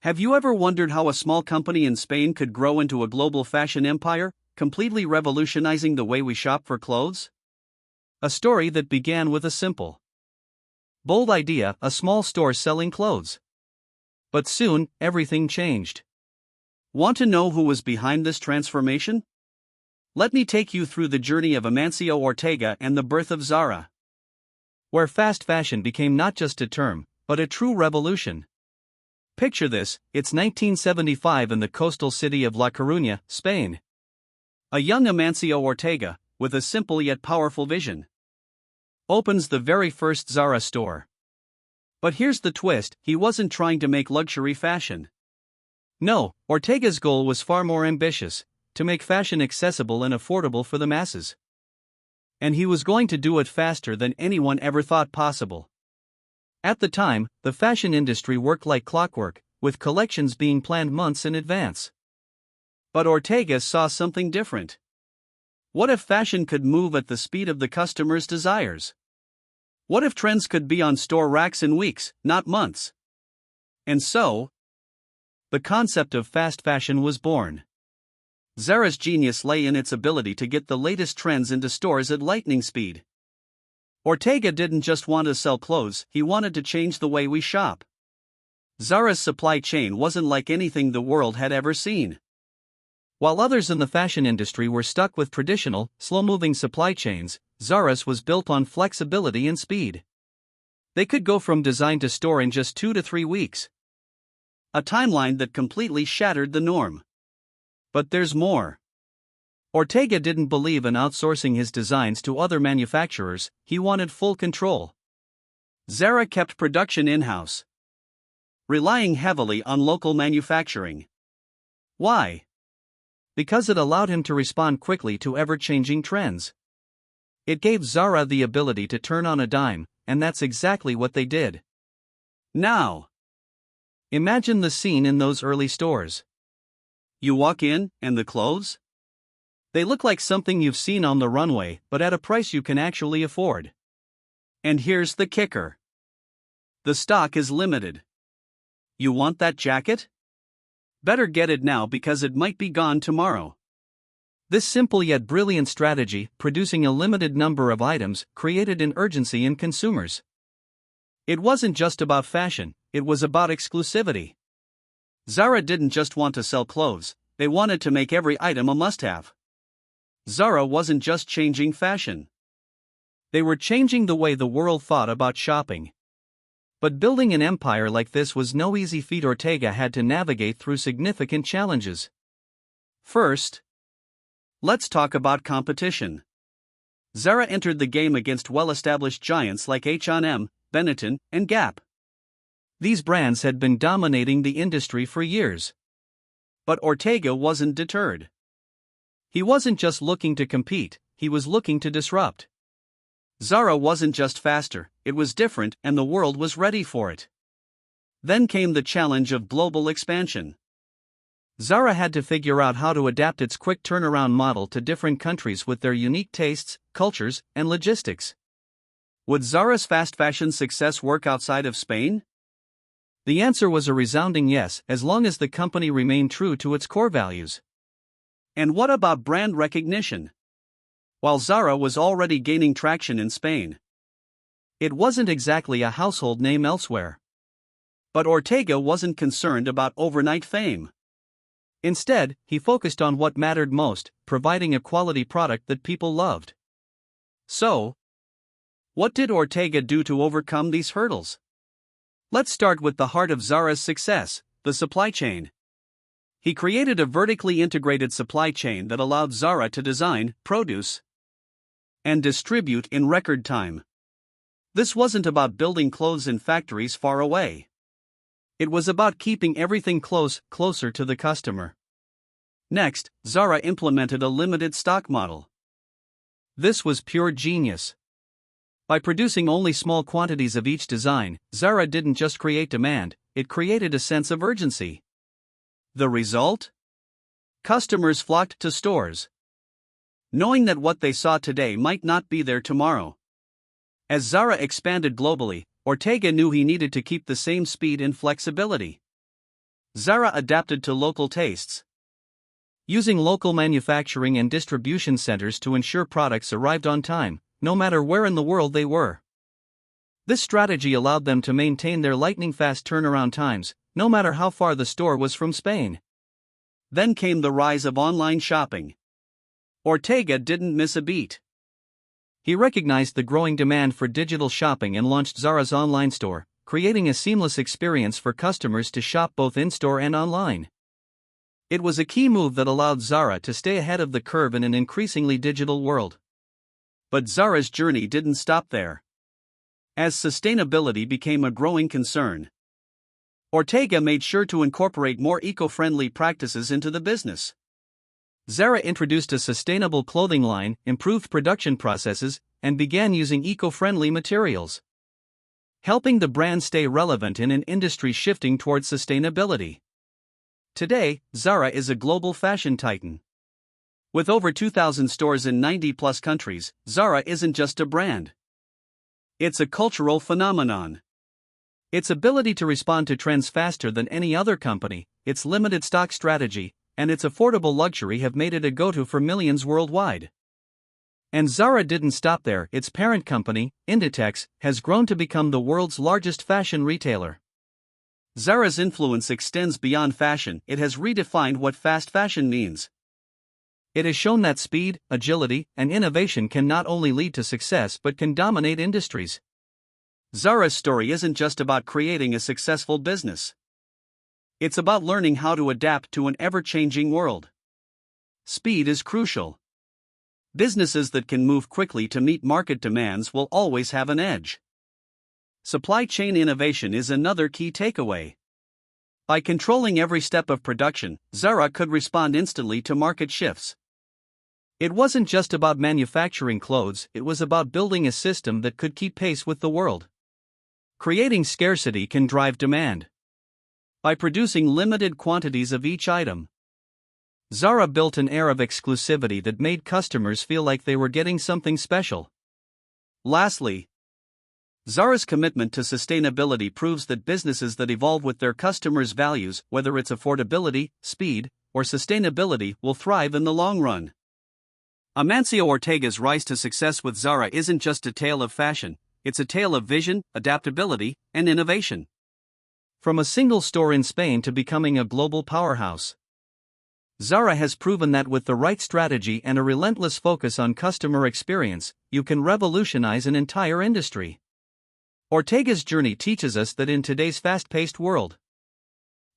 Have you ever wondered how a small company in Spain could grow into a global fashion empire, completely revolutionizing the way we shop for clothes? A story that began with a simple, bold idea: a small store selling clothes. But soon, everything changed. Want to know who was behind this transformation? Let me take you through the journey of Amancio Ortega and the birth of Zara, where fast fashion became not just a term, but a true revolution. Picture this: it's 1975 in the coastal city of La Coruña, Spain. A young Amancio Ortega, with a simple yet powerful vision, opens the very first Zara store. But here's the twist: he wasn't trying to make luxury fashion. No, Ortega's goal was far more ambitious: to make fashion accessible and affordable for the masses. And he was going to do it faster than anyone ever thought possible. At the time, the fashion industry worked like clockwork, with collections being planned months in advance. But Ortega saw something different. What if fashion could move at the speed of the customer's desires? What if trends could be on store racks in weeks, not months? And so, the concept of fast fashion was born. Zara's genius lay in its ability to get the latest trends into stores at lightning speed. Ortega didn't just want to sell clothes, he wanted to change the way we shop. Zara's supply chain wasn't like anything the world had ever seen. While others in the fashion industry were stuck with traditional, slow-moving supply chains, Zara's was built on flexibility and speed. They could go from design to store in just 2 to 3 weeks. A timeline that completely shattered the norm. But there's more. Ortega didn't believe in outsourcing his designs to other manufacturers, he wanted full control. Zara kept production in-house, relying heavily on local manufacturing. Why? Because it allowed him to respond quickly to ever-changing trends. It gave Zara the ability to turn on a dime, and that's exactly what they did. Now, imagine the scene in those early stores. You walk in, and the clothes? They look like something you've seen on the runway, but at a price you can actually afford. And here's the kicker: the stock is limited. You want that jacket? Better get it now because it might be gone tomorrow. This simple yet brilliant strategy, producing a limited number of items, created an urgency in consumers. It wasn't just about fashion, it was about exclusivity. Zara didn't just want to sell clothes, they wanted to make every item a must-have. Zara wasn't just changing fashion. They were changing the way the world thought about shopping. But building an empire like this was no easy feat. Ortega had to navigate through significant challenges. First, let's talk about competition. Zara entered the game against well-established giants like H&M, Benetton, and Gap. These brands had been dominating the industry for years. But Ortega wasn't deterred. He wasn't just looking to compete, he was looking to disrupt. Zara wasn't just faster, it was different, and the world was ready for it. Then came the challenge of global expansion. Zara had to figure out how to adapt its quick turnaround model to different countries with their unique tastes, cultures, and logistics. Would Zara's fast fashion success work outside of Spain? The answer was a resounding yes, as long as the company remained true to its core values. And what about brand recognition? While Zara was already gaining traction in Spain, it wasn't exactly a household name elsewhere. But Ortega wasn't concerned about overnight fame. Instead, he focused on what mattered most: providing a quality product that people loved. So, what did Ortega do to overcome these hurdles? Let's start with the heart of Zara's success, the supply chain. He created a vertically integrated supply chain that allowed Zara to design, produce, and distribute in record time. This wasn't about building clothes in factories far away. It was about keeping everything closer to the customer. Next, Zara implemented a limited stock model. This was pure genius. By producing only small quantities of each design, Zara didn't just create demand, it created a sense of urgency. The result? Customers flocked to stores, knowing that what they saw today might not be there tomorrow. As Zara expanded globally, Ortega knew he needed to keep the same speed and flexibility. Zara adapted to local tastes, using local manufacturing and distribution centers to ensure products arrived on time, no matter where in the world they were. This strategy allowed them to maintain their lightning-fast turnaround times, no matter how far the store was from Spain. Then came the rise of online shopping. Ortega didn't miss a beat. He recognized the growing demand for digital shopping and launched Zara's online store, creating a seamless experience for customers to shop both in-store and online. It was a key move that allowed Zara to stay ahead of the curve in an increasingly digital world. But Zara's journey didn't stop there. As sustainability became a growing concern, Ortega made sure to incorporate more eco-friendly practices into the business. Zara introduced a sustainable clothing line, improved production processes, and began using eco-friendly materials, helping the brand stay relevant in an industry shifting towards sustainability. Today, Zara is a global fashion titan. With over 2,000 stores in 90-plus countries, Zara isn't just a brand. It's a cultural phenomenon. Its ability to respond to trends faster than any other company, its limited stock strategy, and its affordable luxury have made it a go-to for millions worldwide. And Zara didn't stop there. Its parent company, Inditex, has grown to become the world's largest fashion retailer. Zara's influence extends beyond fashion. It has redefined what fast fashion means. It has shown that speed, agility, and innovation can not only lead to success but can dominate industries. Zara's story isn't just about creating a successful business. It's about learning how to adapt to an ever-changing world. Speed is crucial. Businesses that can move quickly to meet market demands will always have an edge. Supply chain innovation is another key takeaway. By controlling every step of production, Zara could respond instantly to market shifts. It wasn't just about manufacturing clothes, it was about building a system that could keep pace with the world. Creating scarcity can drive demand. By producing limited quantities of each item, Zara built an air of exclusivity that made customers feel like they were getting something special. Lastly, Zara's commitment to sustainability proves that businesses that evolve with their customers' values, whether it's affordability, speed, or sustainability, will thrive in the long run. Amancio Ortega's rise to success with Zara isn't just a tale of fashion, it's a tale of vision, adaptability, and innovation. From a single store in Spain to becoming a global powerhouse, Zara has proven that with the right strategy and a relentless focus on customer experience, you can revolutionize an entire industry. Ortega's journey teaches us that in today's fast-paced world,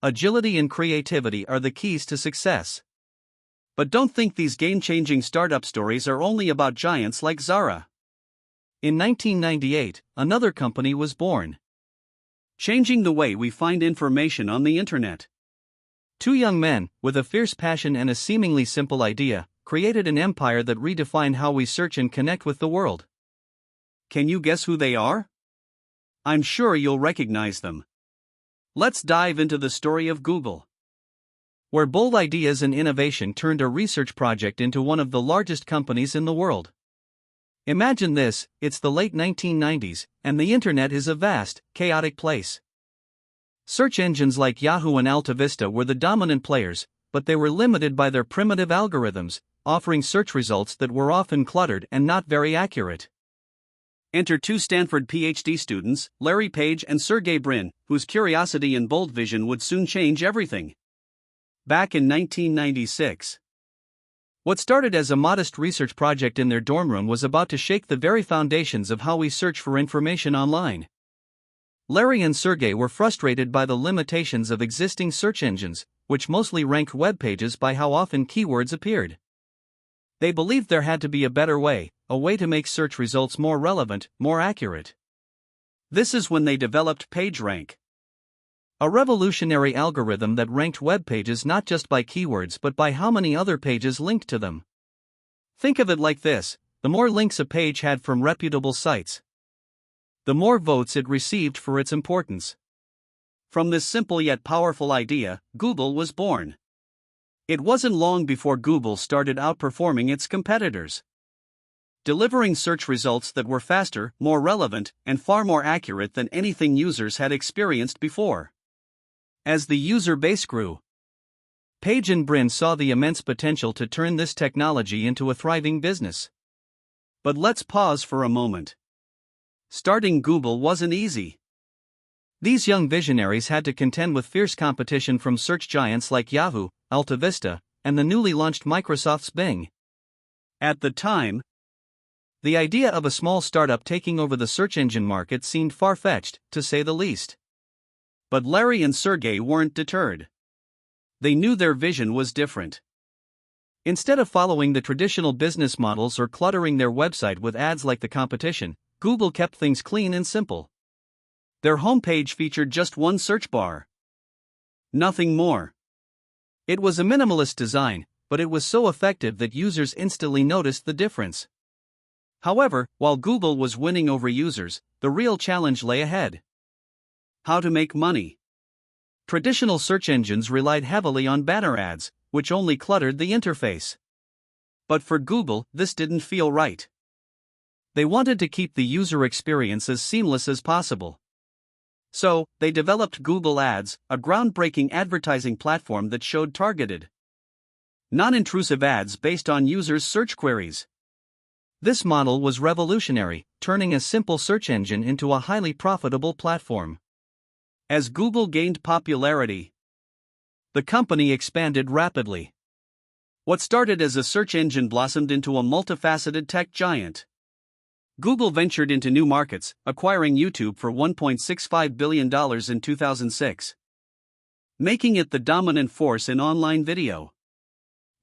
agility and creativity are the keys to success. But don't think these game-changing startup stories are only about giants like Zara. In 1998, another company was born, changing the way we find information on the internet. Two young men, with a fierce passion and a seemingly simple idea, created an empire that redefined how we search and connect with the world. Can you guess who they are? I'm sure you'll recognize them. Let's dive into the story of Google, where bold ideas and innovation turned a research project into one of the largest companies in the world. Imagine this, it's the late 1990s, and the internet is a vast, chaotic place. Search engines like Yahoo and AltaVista were the dominant players, but they were limited by their primitive algorithms, offering search results that were often cluttered and not very accurate. Enter two Stanford PhD students, Larry Page and Sergey Brin, whose curiosity and bold vision would soon change everything. Back in 1996, what started as a modest research project in their dorm room was about to shake the very foundations of how we search for information online. Larry and Sergey were frustrated by the limitations of existing search engines, which mostly ranked web pages by how often keywords appeared. They believed there had to be a better way, a way to make search results more relevant, more accurate. This is when they developed PageRank, a revolutionary algorithm that ranked web pages not just by keywords but by how many other pages linked to them. Think of it like this: the more links a page had from reputable sites, the more votes it received for its importance. From this simple yet powerful idea, Google was born. It wasn't long before Google started outperforming its competitors, delivering search results that were faster, more relevant, and far more accurate than anything users had experienced before. As the user base grew, Page and Brin saw the immense potential to turn this technology into a thriving business. But let's pause for a moment. Starting Google wasn't easy. These young visionaries had to contend with fierce competition from search giants like Yahoo, AltaVista, and the newly launched Microsoft's Bing. At the time, the idea of a small startup taking over the search engine market seemed far-fetched, to say the least. But Larry and Sergey weren't deterred. They knew their vision was different. Instead of following the traditional business models or cluttering their website with ads like the competition, Google kept things clean and simple. Their homepage featured just one search bar. Nothing more. It was a minimalist design, but it was so effective that users instantly noticed the difference. However, while Google was winning over users, the real challenge lay ahead. How to make money. Traditional search engines relied heavily on banner ads, which only cluttered the interface. But for Google, this didn't feel right. They wanted to keep the user experience as seamless as possible. So, they developed Google Ads, a groundbreaking advertising platform that showed targeted, non-intrusive ads based on users' search queries. This model was revolutionary, turning a simple search engine into a highly profitable platform. As Google gained popularity, the company expanded rapidly. What started as a search engine blossomed into a multifaceted tech giant. Google ventured into new markets, acquiring YouTube for $1.65 billion in 2006, making it the dominant force in online video.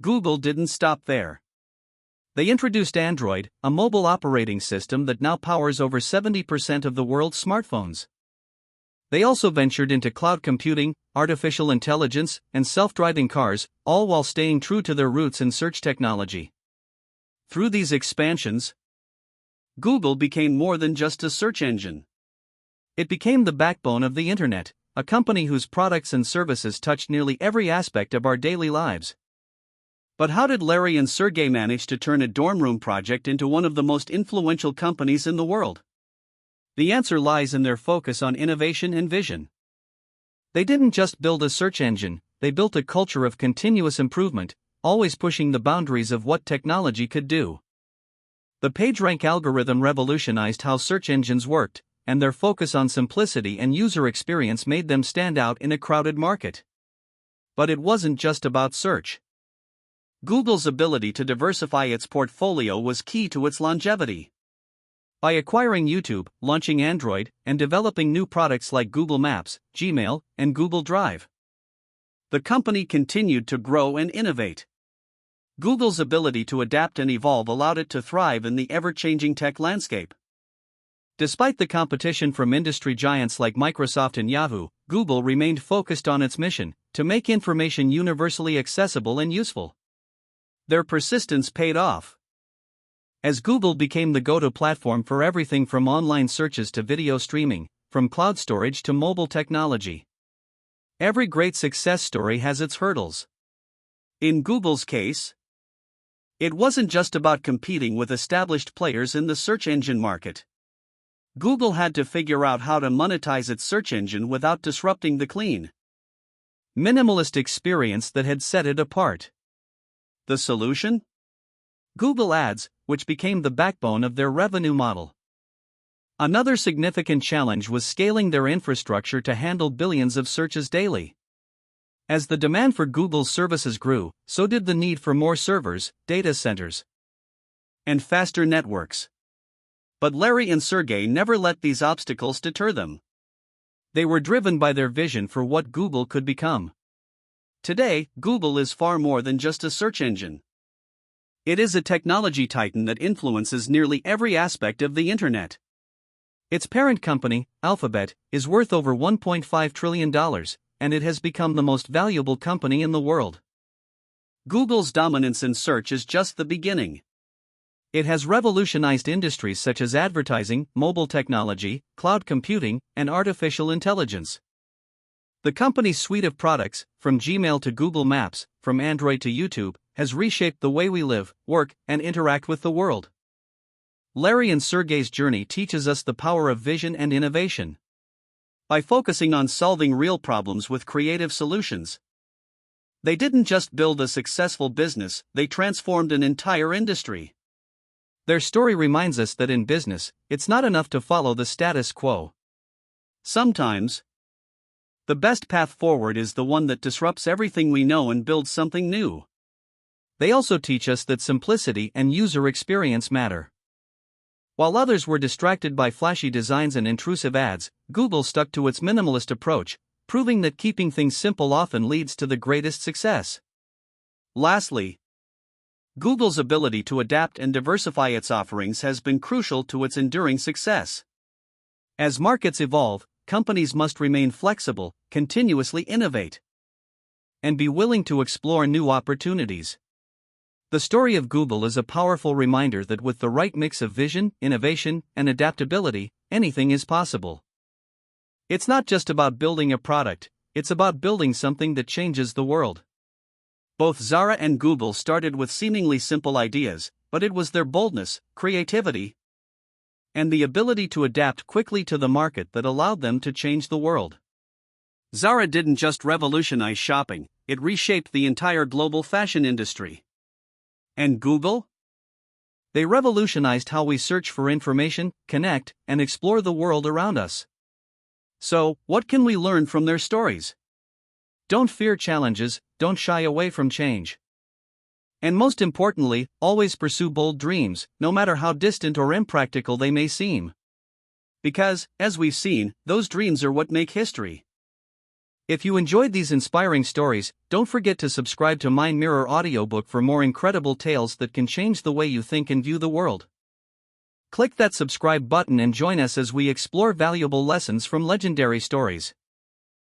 Google didn't stop there. They introduced Android, a mobile operating system that now powers over 70% of the world's smartphones. They also ventured into cloud computing, artificial intelligence, and self-driving cars, all while staying true to their roots in search technology. Through these expansions, Google became more than just a search engine. It became the backbone of the internet, a company whose products and services touched nearly every aspect of our daily lives. But how did Larry and Sergey manage to turn a dorm room project into one of the most influential companies in the world? The answer lies in their focus on innovation and vision. They didn't just build a search engine, they built a culture of continuous improvement, always pushing the boundaries of what technology could do. The PageRank algorithm revolutionized how search engines worked, and their focus on simplicity and user experience made them stand out in a crowded market. But it wasn't just about search. Google's ability to diversify its portfolio was key to its longevity. By acquiring YouTube, launching Android, and developing new products like Google Maps, Gmail, and Google Drive, the company continued to grow and innovate. Google's ability to adapt and evolve allowed it to thrive in the ever-changing tech landscape. Despite the competition from industry giants like Microsoft and Yahoo, Google remained focused on its mission, to make information universally accessible and useful. Their persistence paid off. As Google became the go-to platform for everything from online searches to video streaming, from cloud storage to mobile technology. Every great success story has its hurdles. In Google's case, it wasn't just about competing with established players in the search engine market. Google had to figure out how to monetize its search engine without disrupting the clean, minimalist experience that had set it apart. The solution? Google Ads, which became the backbone of their revenue model. Another significant challenge was scaling their infrastructure to handle billions of searches daily. As the demand for Google's services grew, so did the need for more servers, data centers, and faster networks. But Larry and Sergey never let these obstacles deter them. They were driven by their vision for what Google could become. Today, Google is far more than just a search engine. It is a technology titan that influences nearly every aspect of the internet. Its parent company, Alphabet, is worth over $1.5 trillion, and it has become the most valuable company in the world. Google's dominance in search is just the beginning. It has revolutionized industries such as advertising, mobile technology, cloud computing, and artificial intelligence. The company's suite of products, from Gmail to Google Maps, from Android to YouTube, has reshaped the way we live, work, and interact with the world. Larry and Sergey's journey teaches us the power of vision and innovation. by focusing on solving real problems with creative solutions. They didn't just build a successful business, they transformed an entire industry. Their story reminds us that in business, it's not enough to follow the status quo. Sometimes, the best path forward is the one that disrupts everything we know and builds something new. They also teach us that simplicity and user experience matter. While others were distracted by flashy designs and intrusive ads, Google stuck to its minimalist approach, proving that keeping things simple often leads to the greatest success. Lastly, Google's ability to adapt and diversify its offerings has been crucial to its enduring success. As markets evolve, companies must remain flexible, continuously innovate, and be willing to explore new opportunities. The story of Google is a powerful reminder that with the right mix of vision, innovation, and adaptability, anything is possible. It's not just about building a product, it's about building something that changes the world. Both Zara and Google started with seemingly simple ideas, but it was their boldness, creativity, and the ability to adapt quickly to the market that allowed them to change the world. Zara didn't just revolutionize shopping, it reshaped the entire global fashion industry. And Google? They revolutionized how we search for information, connect, and explore the world around us. So, what can we learn from their stories? Don't fear challenges, don't shy away from change. And most importantly, always pursue bold dreams, no matter how distant or impractical they may seem. Because, as we've seen, those dreams are what make history. If you enjoyed these inspiring stories, don't forget to subscribe to MindMirror Audiobook for more incredible tales that can change the way you think and view the world. Click that subscribe button and join us as we explore valuable lessons from legendary stories.